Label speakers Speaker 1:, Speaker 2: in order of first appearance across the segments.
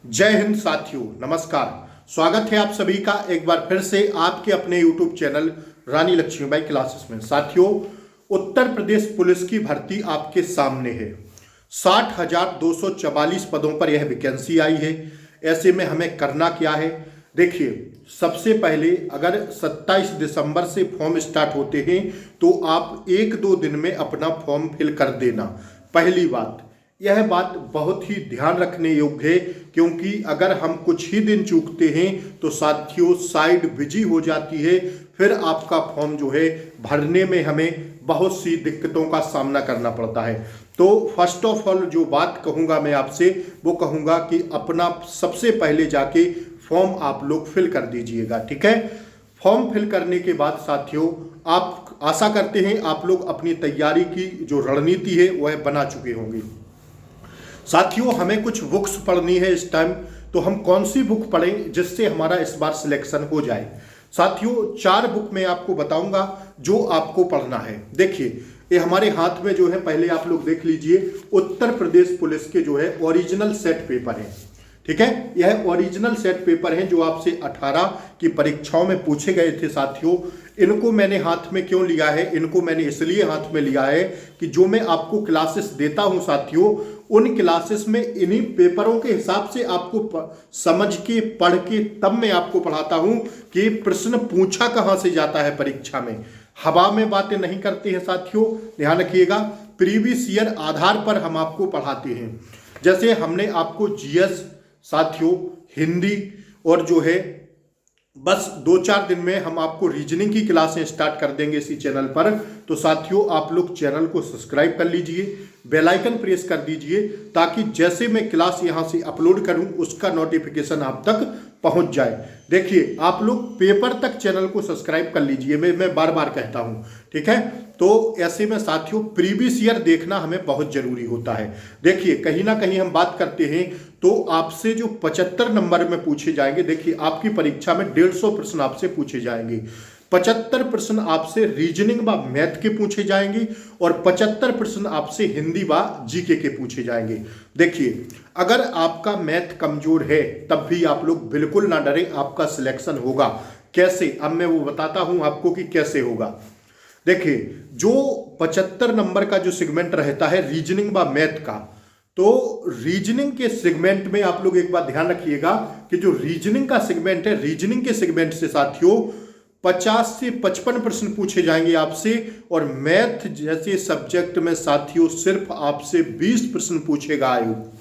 Speaker 1: जय हिंद साथियों, नमस्कार। स्वागत है आप सभी का एक बार फिर से आपके अपने YouTube चैनल रानी लक्ष्मीबाई क्लासेस में। साथियों, उत्तर प्रदेश पुलिस की भर्ती आपके सामने है। 60,244 पदों पर यह वैकेंसी आई है। ऐसे में हमें करना क्या है? देखिए, सबसे पहले अगर 27 दिसंबर से फॉर्म स्टार्ट होते हैं तो आप 1-2 दिन में अपना फॉर्म फिल कर देना। पहली बात, यह बात बहुत ही ध्यान रखने योग्य है, क्योंकि अगर हम कुछ ही दिन चूकते हैं तो साथियों साइड बिजी हो जाती है, फिर आपका फॉर्म जो है भरने में हमें बहुत सी दिक्कतों का सामना करना पड़ता है। तो फर्स्ट ऑफ ऑल जो बात कहूँगा मैं आपसे, वो कहूँगा कि अपना सबसे पहले जाके फॉर्म आप लोग फिल कर दीजिएगा, ठीक है। फॉर्म फिल करने के बाद साथियों, आप आशा करते हैं आप लोग अपनी तैयारी की जो रणनीति है वह बना चुके होंगे। साथियों, हमें कुछ बुक्स पढ़नी है इस टाइम, तो हम कौन सी बुक पढ़ें जिससे हमारा इस बार सिलेक्शन हो जाए। साथियों, 4 बुक मैं आपको बताऊंगा जो आपको पढ़ना है। देखिए, ये हमारे हाथ में जो है, पहले आप लोग देख लीजिए, उत्तर प्रदेश पुलिस के जो है ओरिजिनल सेट पेपर है, ठीक है। यह ओरिजिनल सेट पेपर हैं जो आपसे 18 की परीक्षाओं में पूछे गए थे। साथियों, इनको मैंने हाथ में क्यों लिया है? इनको मैंने इसलिए हाथ में लिया है कि जो मैं आपको क्लासेस देता हूं साथियों, उन क्लासेस में इन्हीं पेपरों के हिसाब से आपको समझ के पढ़ के तब मैं आपको पढ़ाता हूं कि प्रश्न पूछा कहां से जाता है परीक्षा में। हवा में बातें नहीं करते हैं साथियों, ध्यान रखिएगा। प्रीवियस ईयर आधार पर हम आपको पढ़ाते हैं। जैसे हमने आपको जीएस साथियों, हिंदी और जो है बस 2-4 दिन में हम आपको रीजनिंग की क्लासें स्टार्ट कर देंगे इसी चैनल पर। तो साथियों, आप लोग चैनल को सब्सक्राइब कर लीजिए, बेल आइकन प्रेस कर दीजिए, ताकि जैसे मैं क्लास यहां से अपलोड करूं उसका नोटिफिकेशन आप तक पहुंच जाए। देखिए, आप लोग पेपर तक चैनल को सब्सक्राइब कर लीजिए, मैं बार बार कहता हूं, ठीक है। तो ऐसे में साथियों प्रीवियस ईयर देखना हमें बहुत जरूरी होता है। देखिए, कहीं ना कहीं हम बात करते हैं तो आपसे जो 75 नंबर में पूछे जाएंगे, देखिए आपकी परीक्षा में 150 प्रश्न आपसे पूछे जाएंगे। 75 प्रश्न आपसे रीजनिंग व मैथ के पूछे जाएंगे और 75 प्रश्न आपसे हिंदी व जीके के पूछे जाएंगे। देखिए, अगर आपका मैथ कमजोर है तब भी आप लोग बिल्कुल ना डरें, आपका सिलेक्शन होगा। कैसे? अब मैं वो बताता हूं आपको कि कैसे होगा। देखिए, जो 75 नंबर का जो सेगमेंट रहता है रीजनिंग व मैथ का, तो रीजनिंग के सेगमेंट में आप लोग एक बात ध्यान रखिएगा कि जो रीजनिंग का सेगमेंट है, रीजनिंग के सेगमेंट से साथियों 50 से 55 प्रश्न पूछे जाएंगे आपसे, और मैथ जैसे सब्जेक्ट में साथियों सिर्फ आपसे 20 प्रश्न पूछेगा आयोग।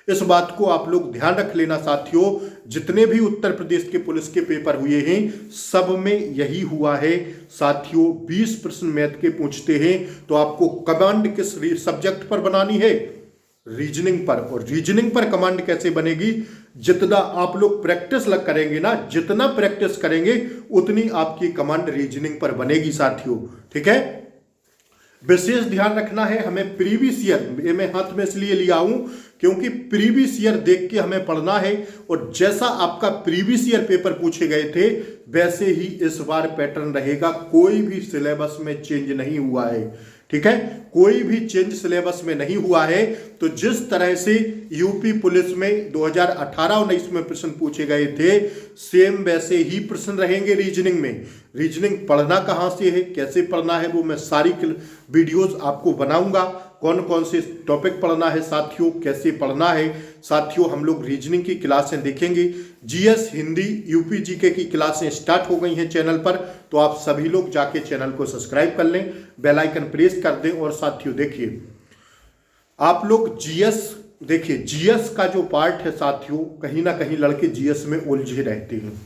Speaker 1: इस बात को आप लोग ध्यान रख लेना साथियों। जितने भी उत्तर प्रदेश के पुलिस के पेपर हुए हैं सब में यही हुआ है साथियों। 20 प्रश्न मैथ के पूछते हैं, तो आपको कमांड किस सब्जेक्ट पर बनानी है? रीजनिंग पर। और रीजनिंग पर कमांड कैसे बनेगी? जितना आप लोग प्रैक्टिस लग करेंगे ना, जितना प्रैक्टिस करेंगे उतनी आपकी कमांड रीजनिंग पर बनेगी साथियों, ठीक है। विशेष ध्यान रखना है हमें प्रीवियस ईयर, ये मैं हाथ में इसलिए लिया हूं क्योंकि प्रीवियस ईयर देख के हमें पढ़ना है, और जैसा आपका प्रीवियस ईयर पेपर पूछे गए थे वैसे ही इस बार पैटर्न रहेगा। कोई भी सिलेबस में चेंज नहीं हुआ है, ठीक है। कोई भी चेंज सिलेबस में नहीं हुआ है। तो जिस तरह से यूपी पुलिस में 2018-19 में प्रश्न पूछे गए थे, सेम वैसे ही प्रश्न रहेंगे रीजनिंग में। रीजनिंग पढ़ना कहां से है, कैसे पढ़ना है, वो मैं सारी वीडियोस आपको बनाऊंगा। कौन कौन से टॉपिक पढ़ना है साथियों, कैसे पढ़ना है साथियों, हम लोग रीजनिंग की क्लासें देखेंगे। जीएस, हिंदी, यूपी जीके की क्लासें स्टार्ट हो गई हैं चैनल पर, तो आप सभी लोग जाके चैनल को सब्सक्राइब कर लें, बेल आइकन प्रेस कर दें। और साथियों देखिए, आप लोग जीएस, देखिए जीएस का जो पार्ट है साथियों, कहीं ना कहीं लड़के जीएस में उलझे रहते हैं।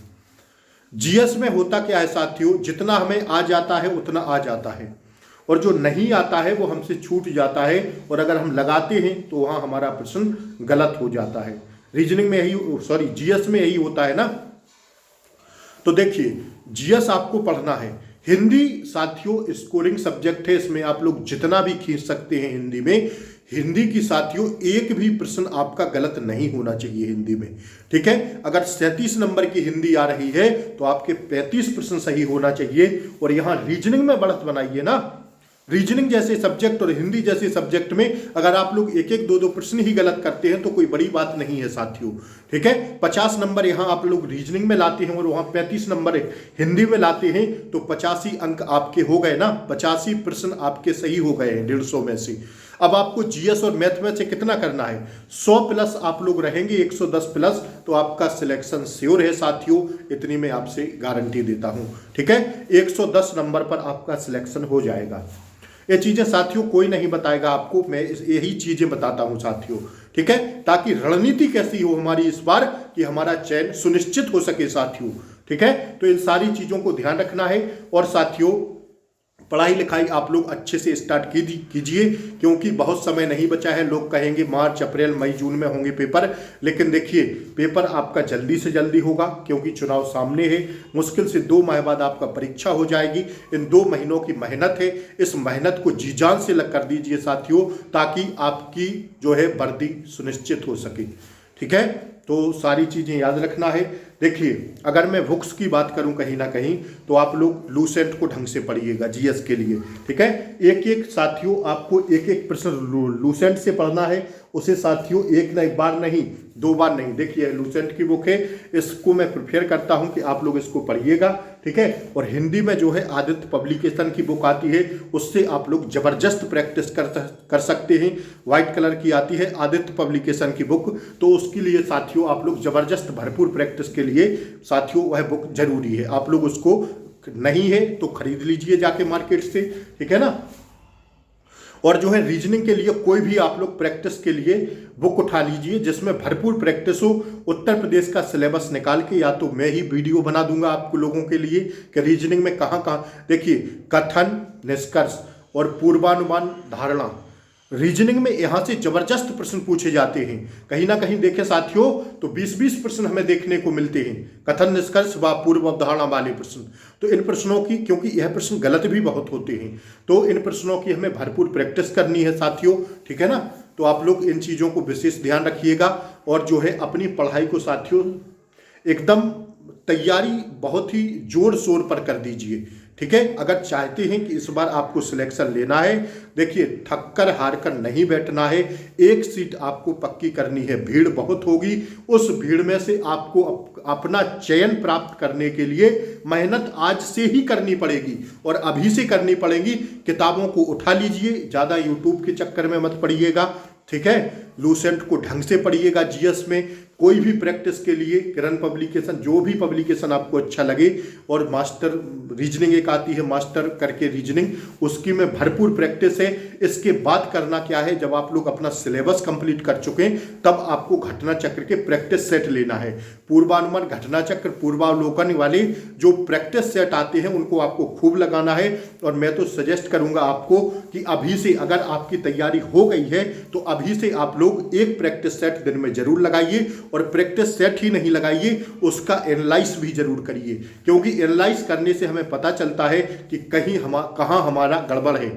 Speaker 1: जीएस में होता क्या है साथियों, जितना हमें आ जाता है उतना आ जाता है, और जो नहीं आता है वो हमसे छूट जाता है, और अगर हम लगाते हैं तो वहां हमारा प्रश्न गलत हो जाता है। रीजनिंग में यही, सॉरी जीएस में यही होता है ना। तो देखिए, जीएस आपको पढ़ना है। हिंदी साथियों स्कोरिंग सब्जेक्ट है, इसमें आप लोग जितना भी खींच सकते हैं हिंदी में। हिंदी की साथियों एक भी प्रश्न आपका गलत नहीं होना चाहिए हिंदी में, ठीक है। अगर 37 नंबर की हिंदी आ रही है तो आपके 35 प्रश्न सही होना चाहिए। और यहां रीजनिंग में बढ़त बनाइए ना, रीजनिंग जैसे सब्जेक्ट और हिंदी जैसे सब्जेक्ट में अगर आप लोग एक एक दो दो प्रश्न ही गलत करते हैं तो कोई बड़ी बात नहीं है साथियों। ठीक है, 50 नंबर यहाँ आप लोग रीजनिंग में लाते हैं और वहाँ 35 नंबर हिंदी में लाते हैं तो 85 अंक आपके हो गए ना, 85 प्रश्न आपके सही हो गए हैं 150 में से। अब आपको जीएस और मैथ में से कितना करना है, 100 प्लस आप लोग रहेंगे, 110 प्लस, तो आपका सिलेक्शन श्योर है साथियों, इतनी मैं आपसे गारंटी देता हूं। ठीक है, 110 नंबर पर आपका सिलेक्शन हो जाएगा। ये चीजें साथियों कोई नहीं बताएगा आपको, मैं यही चीजें बताता हूं साथियों। ठीक है, ताकि रणनीति कैसी हो हमारी इस बार कि हमारा चयन सुनिश्चित हो सके साथियों। ठीक है, तो इन सारी चीजों को ध्यान रखना है। और साथियों पढ़ाई लिखाई आप लोग अच्छे से स्टार्ट कीजिए, क्योंकि बहुत समय नहीं बचा है। लोग कहेंगे मार्च अप्रैल मई जून में होंगे पेपर, लेकिन देखिए पेपर आपका जल्दी से जल्दी होगा, क्योंकि चुनाव सामने है। मुश्किल से 2 माह बाद आपका परीक्षा हो जाएगी। इन 2 महीनों की मेहनत है, इस मेहनत को जी जान से लग कर दीजिए साथियों, ताकि आपकी जो है वर्दी सुनिश्चित हो सके। ठीक है, तो सारी चीज़ें याद रखना है। देखिए अगर मैं बुक्स की बात करूं कहीं ना कहीं, तो आप लोग लूसेंट को ढंग से पढ़िएगा जीएस के लिए। ठीक है, एक एक साथियों आपको एक एक प्रश्न लूसेंट से पढ़ना है, उसे साथियों एक बार नहीं 2 बार नहीं। देखिए लूसेंट की बुक है, इसको मैं प्रेफर करता हूं कि आप लोग इसको पढ़िएगा। ठीक है, और हिंदी में जो है आदित्य पब्लिकेशन की बुक आती है, उससे आप लोग जबरदस्त प्रैक्टिस कर सकते हैं। व्हाइट कलर की आती है आदित्य पब्लिकेशन की बुक, तो उसके लिए साथियों आप लोग जबरदस्त भरपूर प्रैक्टिस के लिए साथियों वह बुक जरूरी है। आप लोग उसको नहीं है तो खरीद लीजिए जाके मार्केट से। ठीक है ना, और जो है रीजनिंग के लिए कोई भी आप लोग प्रैक्टिस के लिए बुक उठा लीजिए जिसमें भरपूर प्रैक्टिस हो। उत्तर प्रदेश का सिलेबस निकाल के या तो मैं ही वीडियो बना दूंगा आपको लोगों के लिए कि रीजनिंग में कहाँ कहाँ, देखिए कथन, निष्कर्ष और पूर्वानुमान, धारणा, रीजनिंग में यहाँ से जबरदस्त प्रश्न पूछे जाते हैं। कहीं ना कहीं देखें साथियों तो 20-20 प्रश्न हमें देखने को मिलते हैं, कथन, निष्कर्ष व पूर्व अवधारणा वाले प्रश्न। तो इन प्रश्नों की, क्योंकि यह प्रश्न गलत भी बहुत होते हैं, तो इन प्रश्नों की हमें भरपूर प्रैक्टिस करनी है साथियों। ठीक है ना, तो आप लोग इन चीज़ों को विशेष ध्यान रखिएगा और जो है अपनी पढ़ाई को साथियों एकदम तैयारी बहुत ही जोर शोर पर कर दीजिए। ठीक है, अगर चाहते हैं कि इस बार आपको सिलेक्शन लेना है, देखिए थक कर हार कर नहीं बैठना है, एक सीट आपको पक्की करनी है। भीड़ बहुत होगी, उस भीड़ में से आपको अपना चयन प्राप्त करने के लिए मेहनत आज से ही करनी पड़ेगी और अभी से करनी पड़ेगी। किताबों को उठा लीजिए, ज़्यादा यूट्यूब के चक्कर में मत पड़िएगा। ठीक है, लूसेंट को ढंग से पढ़िएगा। जीएस में कोई भी प्रैक्टिस के लिए किरण पब्लिकेशन, जो भी पब्लिकेशन आपको अच्छा लगे, और मास्टर रीजनिंग एक आती है मास्टर करके रीजनिंग, उसकी में भरपूर प्रैक्टिस है। इसके बाद करना क्या है, जब आप लोग अपना सिलेबस कंप्लीट कर चुके हैं तब आपको घटना चक्र के प्रैक्टिस सेट लेना है। पूर्वानुमान, घटना चक्र, पूर्वावलोकन वाले जो प्रैक्टिस सेट आते हैं उनको आपको खूब लगाना है। और मैं तो सजेस्ट करूंगा आपको कि अभी से अगर आपकी तैयारी हो गई है तो अभी से आप लोग एक प्रैक्टिस सेट दिन में जरूर लगाइए, और प्रैक्टिस सेट ही नहीं लगाइए, उसका एनालाइज भी जरूर करिए, क्योंकि एनालाइज करने से हमें पता चलता है कि कहाँ हमारा गड़बड़ है,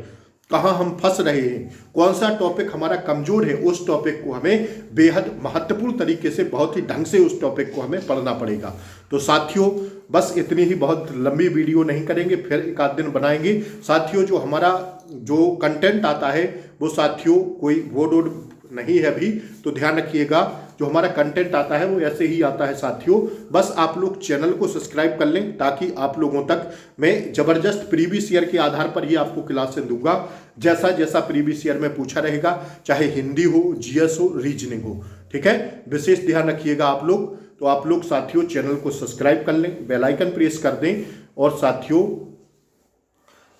Speaker 1: कहाँ हम फंस रहे हैं, कौन सा टॉपिक हमारा कमजोर है। उस टॉपिक को हमें बेहद महत्वपूर्ण तरीके से, बहुत ही ढंग से उस टॉपिक को हमें पढ़ना पड़ेगा। तो साथियों बस इतनी ही, बहुत लंबी वीडियो नहीं करेंगे, फिर एक आध दिन बनाएंगे। साथियों जो हमारा जो कंटेंट आता है वो साथियों कोई वोड नहीं है अभी, तो ध्यान रखिएगा। जो हमारा कंटेंट आता है वो ऐसे ही आता है साथियों। बस आप लोग चैनल को सब्सक्राइब कर लें ताकि आप लोगों तक मैं जबरदस्त प्रीवियस ईयर के आधार पर ही आपको क्लासें दूंगा, जैसा जैसा प्रीवियस ईयर में पूछा रहेगा, चाहे हिंदी हो, जीएस हो, रीजनिंग हो। ठीक है, विशेष ध्यान रखिएगा आप लोग। तो आप लोग साथियों चैनल को सब्सक्राइब कर लें, बेल आइकन प्रेस कर दें, और साथियों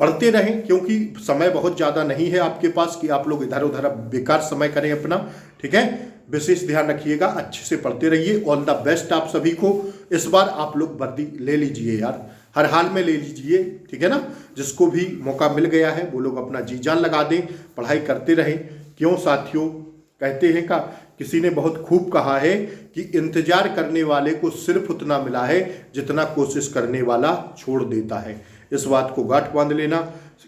Speaker 1: पढ़ते रहें, क्योंकि समय बहुत ज़्यादा नहीं है आपके पास कि आप लोग इधर उधर बेकार समय करें अपना। ठीक है, विशेष ध्यान रखिएगा, अच्छे से पढ़ते रहिए। ऑल द बेस्ट आप सभी को। इस बार आप लोग वर्दी ले लीजिए यार, हर हाल में ले लीजिए। ठीक है ना, जिसको भी मौका मिल गया है वो लोग अपना जी जान लगा दें, पढ़ाई करते रहें। क्यों साथियों, कहते हैं का किसी ने बहुत खूब कहा है कि इंतजार करने वाले को सिर्फ उतना मिला है जितना कोशिश करने वाला छोड़ देता है। इस बात को गांठ बांध लेना।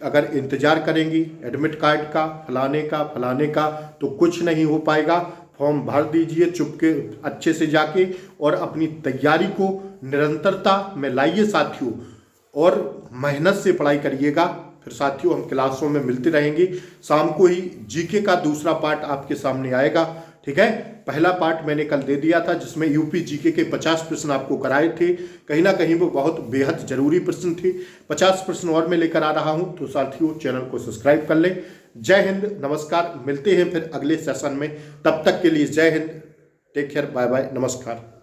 Speaker 1: अगर इंतजार करेंगी एडमिट कार्ड का, फलाने का, तो कुछ नहीं हो पाएगा। फॉर्म भर दीजिए चुपके अच्छे से जाके, और अपनी तैयारी को निरंतरता में लाइए साथियों, और मेहनत से पढ़ाई करिएगा। फिर साथियों हम क्लासों में मिलते रहेंगे। शाम को ही जीके का दूसरा पार्ट आपके सामने आएगा, ठीक है। पहला पार्ट मैंने कल दे दिया था जिसमें यूपी जीके के 50 प्रश्न आपको कराए थे, कहीं ना कहीं वो बहुत बेहद जरूरी प्रश्न थे। 50 प्रश्न और मैं लेकर आ रहा हूं, तो साथियों चैनल को सब्सक्राइब कर लें। जय हिंद, नमस्कार, मिलते हैं फिर अगले सेशन में। तब तक के लिए जय हिंद, टेक केयर, बाय बाय, नमस्कार।